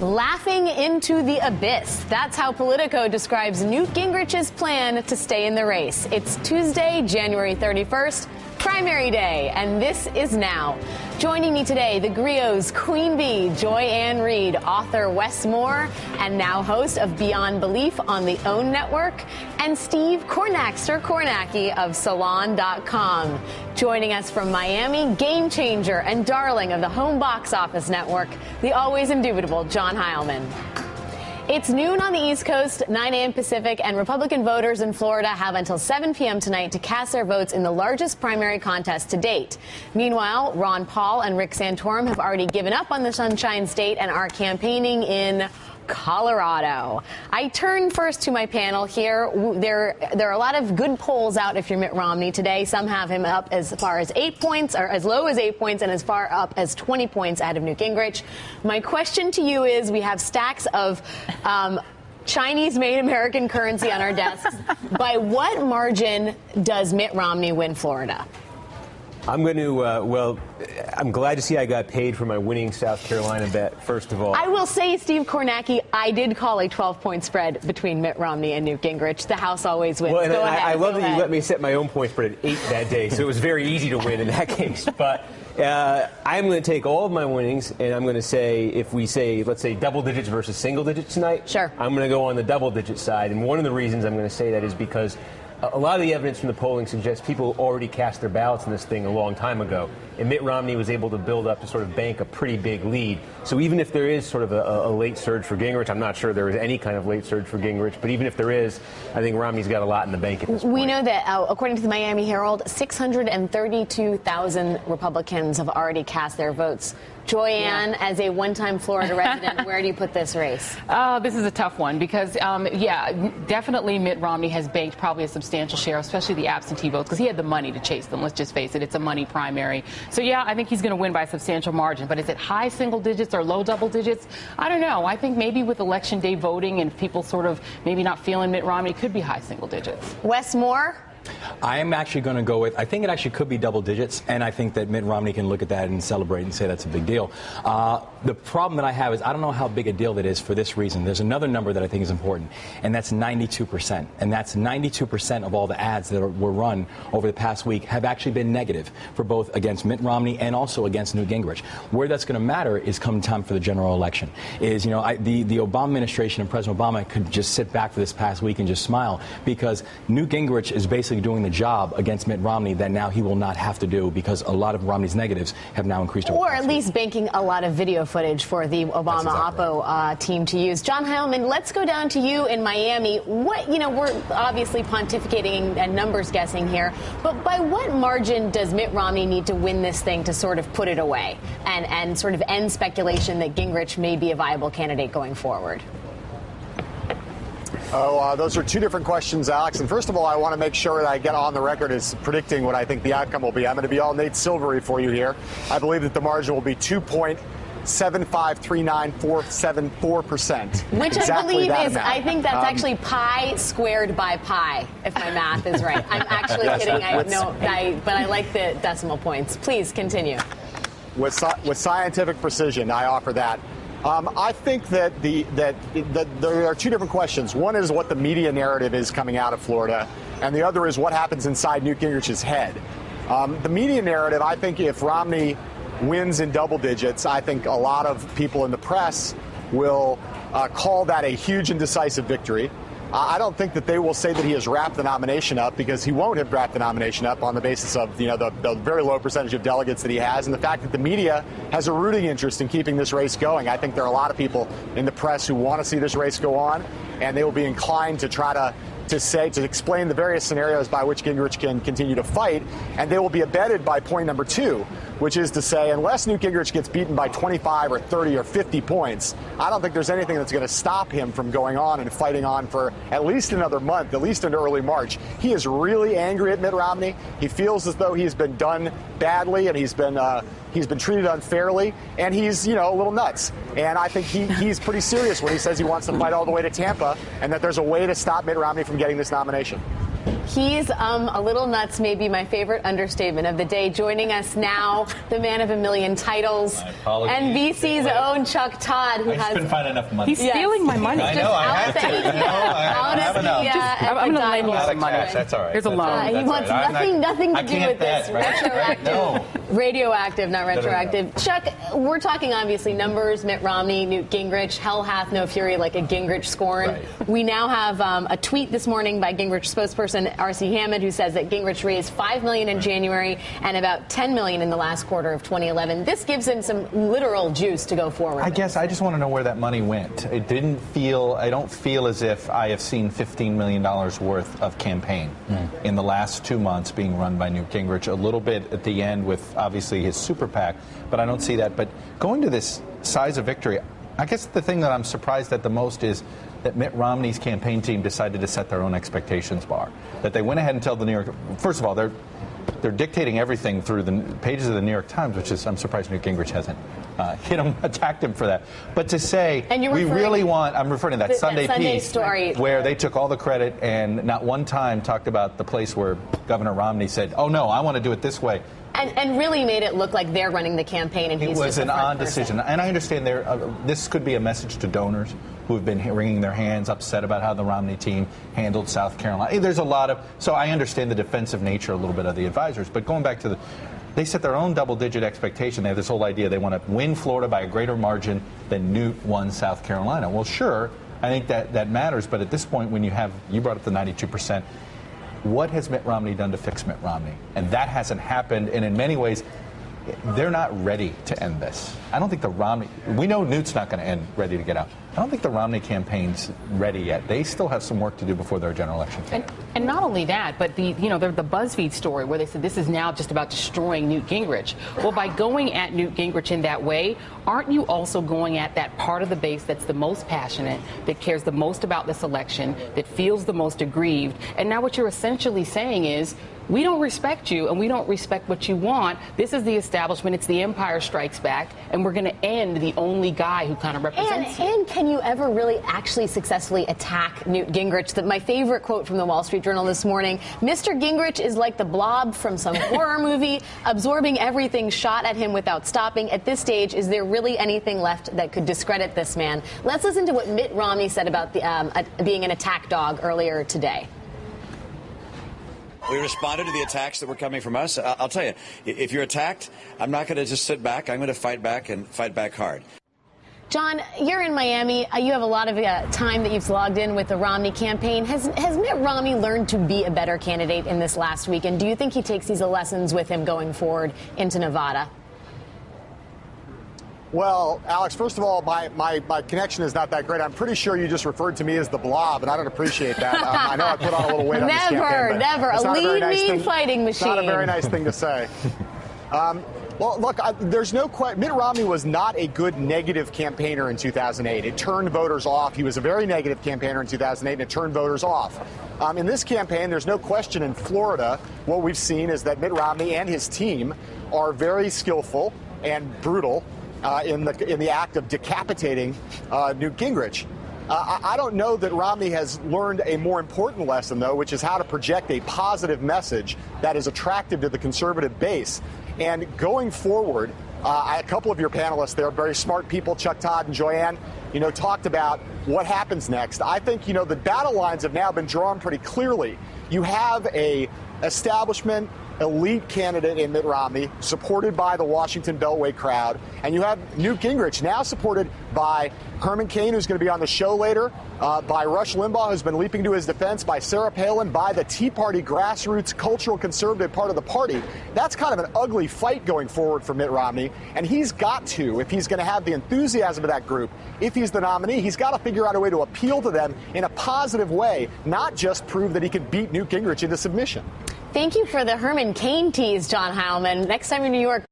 Laughing into the abyss. That's how Politico describes Newt Gingrich's plan to stay in the race. It's Tuesday, January 31st, primary day, and this is Now. Joining me today, the Griots' Queen Bee, Joy Ann Reid, author Wes Moore, and now host of Beyond Belief on the OWN Network, and Steve Kornacki of Salon.com. Joining us from Miami, game changer and darling of the home box office network, the always indubitable John Heilman. It's noon on the East Coast, 9 a.m. Pacific, and Republican voters in Florida have until 7 p.m. tonight to cast their votes in the largest primary contest to date. Meanwhile, Ron Paul and Rick Santorum have already given up on the Sunshine State and are campaigning in Colorado. I turn first to my panel here. There are a lot of good polls out if you're Mitt Romney today. Some have him up as far as 8 points, or as low as 8 points, and as far up as 20 points ahead of Newt Gingrich. My question to you is, we have stacks of Chinese-made American currency on our desks. By what margin does Mitt Romney win Florida? I'm going to, I'm glad to see I got paid for my winning South Carolina bet, first of all. I will say, Steve Kornacki, I did call a 12-point spread between Mitt Romney and Newt Gingrich. The House always wins. Well, and go ahead, I love go that ahead. You let me set my own point spread at 8 that day, so it was very easy to win in that case. But I'm going to take all of my winnings, and I'm going to say, if we say, let's say, double digits versus single digits tonight, sure, I'm going to go on the double digit side. And one of the reasons I'm going to say that is because a lot of the evidence from the polling suggests people already cast their ballots in this thing a long time ago. And Mitt Romney was able to build up to sort of bank a pretty big lead. So even if there is sort of a late surge for Gingrich, I'm not sure there is any kind of late surge for Gingrich, but even if there is, I think Romney's got a lot in the bank at this point. We know that, according to the Miami Herald, 632,000 Republicans have already cast their votes. Joy Ann, as a one-time Florida resident, where do you put this race? This is a tough one because, definitely Mitt Romney has banked probably a substantial share, especially the absentee votes, because he had the money to chase them. Let's just face it, it's a money primary. So, yeah, I think he's going to win by a substantial margin. But is it high single digits or low double digits? I don't know. I think maybe with Election Day voting and people sort of maybe not feeling Mitt Romney, it could be high single digits. Wes Moore? I am actually going to go with, I think it actually could be double digits, and I think that Mitt Romney can look at that and celebrate and say that's a big deal. The problem that I have is I don't know how big a deal that is for this reason. There's another number that I think is important, and that's 92%. And that's 92% of all the ads that were run over the past week have actually been negative for both against Mitt Romney and also against Newt Gingrich. Where that's going to matter is come time for the general election. The Obama administration and President Obama could just sit back for this past week and just smile, because Newt Gingrich is basically doing the job against Mitt Romney that now he will not have to do, because a lot of Romney's negatives have now increased. Or at least banking a lot of video footage for the Obama Oppo team to use. John Heilman, let's go down to you in Miami. We're obviously pontificating and numbers guessing here, but by what margin does Mitt Romney need to win this thing to sort of put it away and sort of end speculation that Gingrich may be a viable candidate going forward? Those are two different questions, Alex. And first of all, I want to make sure that I get on the record as predicting what I think the outcome will be. I'm going to be all Nate Silvery for you here. I believe that the margin will be 2.7539474%. Which exactly I believe is, amount. I think that's actually pi squared by pi, if my math is right. I'm actually kidding. But I like the decimal points. Please continue. With scientific precision, I offer that. I think that there are two different questions. One is what the media narrative is coming out of Florida, and the other is what happens inside Newt Gingrich's head. The media narrative, I think if Romney wins in double digits, I think a lot of people in the press will call that a huge and decisive victory. I don't think that they will say that he has wrapped the nomination up, because he won't have wrapped the nomination up on the basis of the very low percentage of delegates that he has, and the fact that the media has a rooting interest in keeping this race going. I think there are a lot of people in the press who want to see this race go on, and they will be inclined to try to explain the various scenarios by which Gingrich can continue to fight, and they will be abetted by point number two, which is to say, unless Newt Gingrich gets beaten by 25 or 30 or 50 points, I don't think there's anything that's going to stop him from going on and fighting on for at least another month, at least into early March. He is really angry at Mitt Romney. He feels as though he's been done badly, and he's been treated unfairly, and he's, a little nuts. And I think he's pretty serious when he says he wants to fight all the way to Tampa, and that there's a way to stop Mitt Romney from getting this nomination. He's a little nuts, maybe my favorite understatement of the day. Joining us now, the man of a million titles, NBC's own Chuck Todd, who I couldn't find enough money. He's stealing my money. I know, I have to. I have enough. I'm going to lend you some money. That's all right. Here's a loan. He wants nothing to do with this. Retroactive. No. Radioactive, not retroactive. No. Chuck, we're talking obviously numbers, Mitt Romney, Newt Gingrich, hell hath no fury like a Gingrich scorn. Right. We now have a tweet this morning by Gingrich spokesperson R.C. Hammond, who says that Gingrich raised $5 million in January and about $10 million in the last quarter of 2011. This gives him some literal juice to go forward. I guess I just want to know where that money went. I don't feel as if I have seen $15 million worth of campaign in the last 2 months being run by Newt Gingrich. A little bit at the end with obviously his super PAC, but I don't see that. But going to this size of victory, I guess the thing that I'm surprised at the most is that Mitt Romney's campaign team decided to set their own expectations bar. That they went ahead and told the New York, first of all, they're dictating everything through the pages of the New York Times, which is, I'm surprised Newt Gingrich hasn't attacked him for that. But to say, we really want, I'm referring to that Sunday piece story where they took all the credit and not one time talked about the place where Governor Romney said, oh no, I want to do it this way. And really made it look like they're running the campaign and he's just It was an odd decision. And I understand this could be a message to donors who have been wringing their hands, upset about how the Romney team handled South Carolina. There's a lot of, so I understand the defensive nature a little bit of the advisors. But going back to they set their own double-digit expectation. They have this whole idea they want to win Florida by a greater margin than Newt won South Carolina. Well, sure, I think that matters. But at this point, when you brought up the 92%, what has Mitt Romney done to fix Mitt Romney? And that hasn't happened. And in many ways, they're not ready to end this. I don't think we know Newt's not going to end ready to get out. I don't think the Romney campaign's ready yet. They still have some work to do before their general election. And not only that, but the BuzzFeed story where they said this is now just about destroying Newt Gingrich. Well, by going at Newt Gingrich in that way, aren't you also going at that part of the base that's the most passionate, that cares the most about this election, that feels the most aggrieved? And now what you're essentially saying is, we don't respect you and we don't respect what you want. This is the establishment. It's the Empire Strikes Back. And we're going to end the only guy who kind of represents you. And can you ever really actually successfully attack Newt Gingrich? My favorite quote from the Wall Street Journal this morning, Mr. Gingrich is like the Blob from some horror movie, absorbing everything shot at him without stopping. At this stage, is there really anything left that could discredit this man? Let's listen to what Mitt Romney said about being an attack dog earlier today. We responded to the attacks that were coming from us. I'll tell you, if you're attacked, I'm not going to just sit back. I'm going to fight back and fight back hard. John, you're in Miami. You have a lot of time that you've logged in with the Romney campaign. Has Mitt Romney learned to be a better candidate in this last week? And do you think he takes these lessons with him going forward into Nevada? Well, Alex, first of all, my connection is not that great. I'm pretty sure you just referred to me as the Blob, and I don't appreciate that. I know I put on a little weight on this campaign. Never. A lean, fighting machine. It's not a very nice thing to say. Well, look, there's no question. Mitt Romney was not a good negative campaigner in 2008. It turned voters off. He was a very negative campaigner in 2008, and it turned voters off. In this campaign, there's no question in Florida, what we've seen is that Mitt Romney and his team are very skillful and brutal in the act of decapitating Newt Gingrich. I don't know that Romney has learned a more important lesson, though, which is how to project a positive message that is attractive to the conservative base. And going forward, a couple of your panelists there, very smart people, Chuck Todd and Joanne, talked about what happens next. I think, the battle lines have now been drawn pretty clearly. You have a establishment elite candidate in Mitt Romney, supported by the Washington Beltway crowd, and you have Newt Gingrich, now supported by Herman Cain, who's going to be on the show later, by Rush Limbaugh, who's been leaping to his defense, by Sarah Palin, by the Tea Party grassroots cultural conservative part of the party. That's kind of an ugly fight going forward for Mitt Romney, and he's got to, if he's going to have the enthusiasm of that group, if he's the nominee, he's got to figure out a way to appeal to them in a positive way, not just prove that he can beat Newt Gingrich into submission. Thank you for the Herman Cain tease, John Heilman. Next time you're in New York,